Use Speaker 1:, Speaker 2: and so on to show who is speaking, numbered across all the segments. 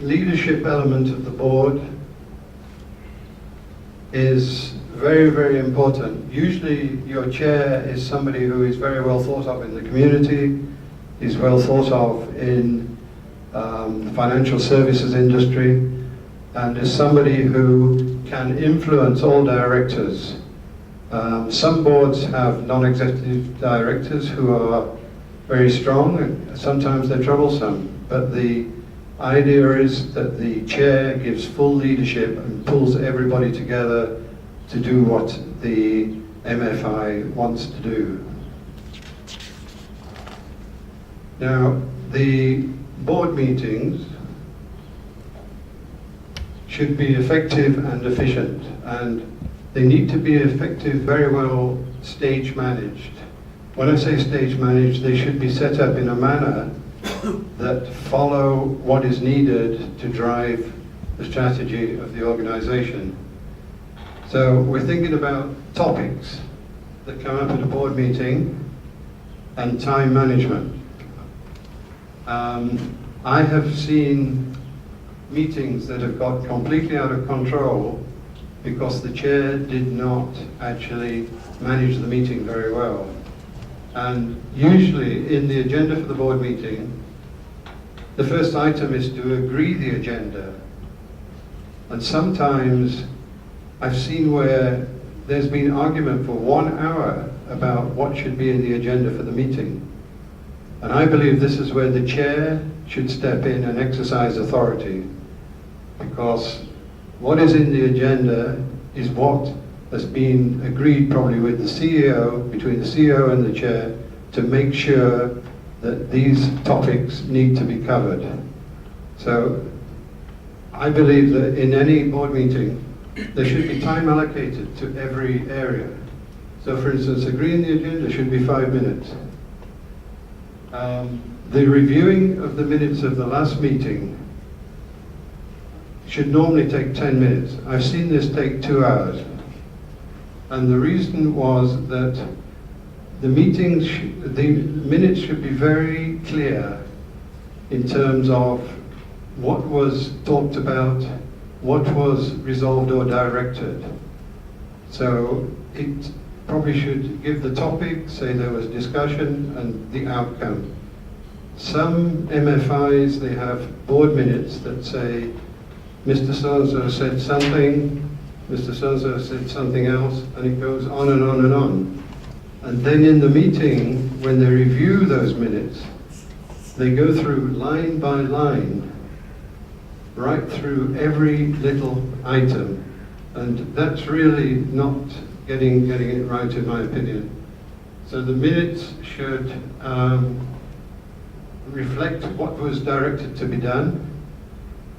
Speaker 1: leadership element of the board is very, very important. Usually your chair is somebody who is very well thought of in the community, is well thought of in the financial services industry, and is somebody who can influence all directors. Some boards have non-executive directors who are very strong, and sometimes they're troublesome, but the idea is that the chair gives full leadership and pulls everybody together to do what the MFI wants to do. Now, the board meetings should be effective and efficient, and they need to be effective, very well stage managed. When I say stage managed, they should be set up in a manner that follow what is needed to drive the strategy of the organization. So we're thinking about topics that come up at a board meeting and time management. I have seen meetings that have got completely out of control because the chair did not actually manage the meeting very well. And usually in the agenda for the board meeting, the first item is to agree the agenda. And sometimes I've seen where there's been argument for 1 hour about what should be in the agenda for the meeting. And I believe this is where the chair should step in and exercise authority, because what is in the agenda is what has been agreed probably with the CEO, between the CEO and the chair, to make sure that these topics need to be covered. So I believe that in any board meeting, there should be time allocated to every area. So for instance, agreeing the agenda should be 5 minutes. The reviewing of the minutes of the last meeting should normally take 10 minutes. I've seen this take 2 hours. And the reason was that the minutes should be very clear in terms of what was talked about, what was resolved or directed. So it probably should give the topic, say there was discussion, and the outcome. Some MFIs, they have board minutes that say, Mr. So-and-so said something, Mr. So-and-so said something else, and it goes on and on and on. And then in the meeting, when they review those minutes, they go through line by line, right through every little item. And that's really not getting it right, in my opinion. So the minutes should reflect what was directed to be done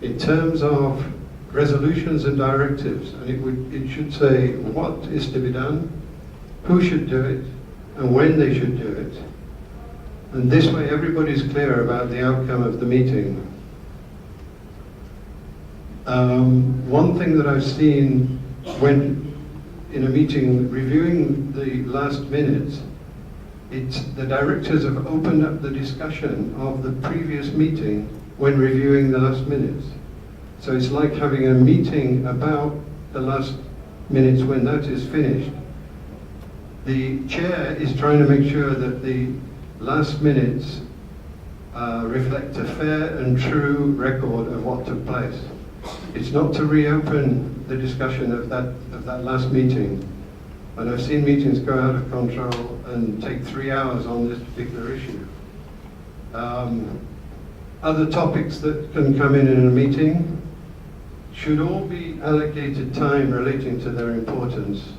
Speaker 1: in terms of resolutions and directives, and it should say what is to be done, who should do it, and when they should do it. And this way everybody's clear about the outcome of the meeting. One thing that I've seen when in a meeting reviewing the last minutes, it's the directors have opened up the discussion of the previous meeting when reviewing the last minutes. So it's like having a meeting about the last minutes when that is finished. The chair is trying to make sure that the last minutes reflect a fair and true record of what took place. It's not to reopen the discussion of that last meeting. And I've seen meetings go out of control and take 3 hours on this particular issue. Other topics that can come in a meeting should all be allocated time relating to their importance.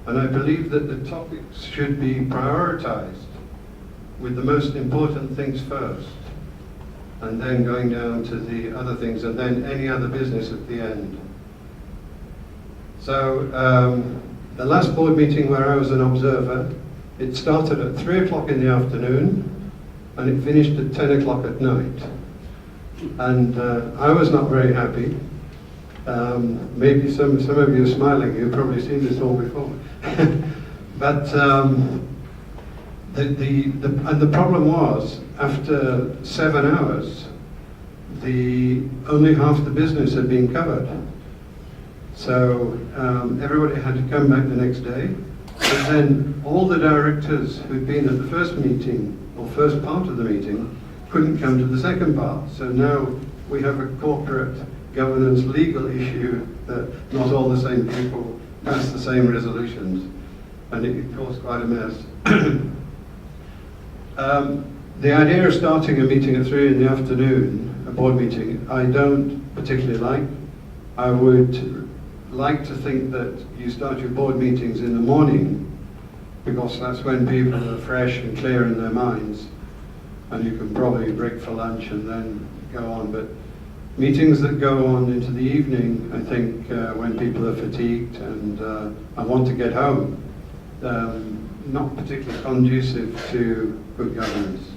Speaker 1: And I believe that the topics should be prioritized with the most important things first, and then going down to the other things, and then any other business at the end. So the last board meeting where I was an observer, it started at 3 o'clock in the afternoon and it finished at 10 o'clock at night. And I was not very happy. Maybe some of you are smiling, you've probably seen this all before. But the problem was, after 7 hours, only half the business had been covered. So everybody had to come back the next day. But then all the directors who'd been at the first meeting, or first part of the meeting, couldn't come to the second part. So now we have a corporate governance legal issue that not all the same people pass the same resolutions, and it caused quite a mess. The idea of starting a meeting at 3 in the afternoon, a board meeting, I don't particularly like. I would like to think that you start your board meetings in the morning, because that's when people are fresh and clear in their minds, and you can probably break for lunch and then go on. But meetings that go on into the evening, I think when people are fatigued and want to get home, not particularly conducive to good governance.